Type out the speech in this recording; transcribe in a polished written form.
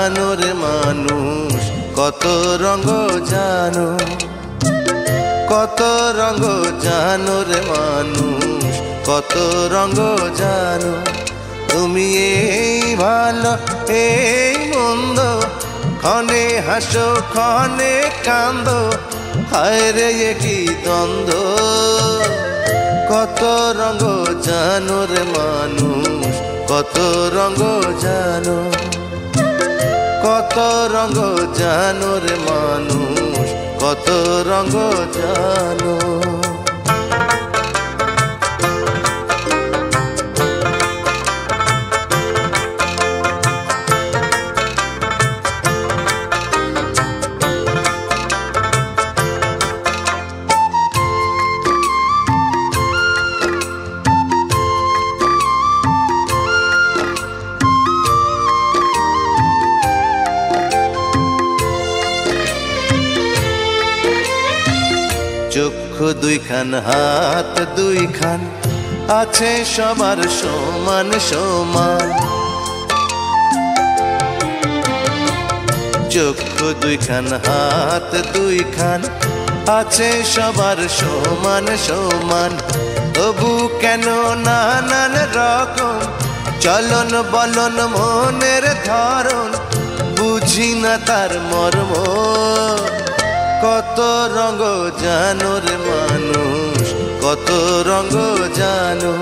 জানো রে মানুষ, কত রঙ জানো, কত রঙ জানো রে মানুষ, কত রঙ জানো। তুমি এই ভালো এই মন্দ, ক্ষণে হাসো ক্ষণে কান্দো, হায় রে কি দ্বন্দ্ব। কত রঙ জানো রে মানুষ, কত রঙ জানো, কত রঙ জানো রে মানুষ, কত রঙ জানো। চক্ষু দুইখান হাত দুইখান আছে সবার সমান সমান। চক্ষু দুইখান হাত দুইখান আছে সবার সমান সমান। তবু কেন নানান রকম চলন বলন মনের ধরন, বুঝি না তার মর্ম। কত রঙ জানো রে মানুষ, কত রঙ জানো।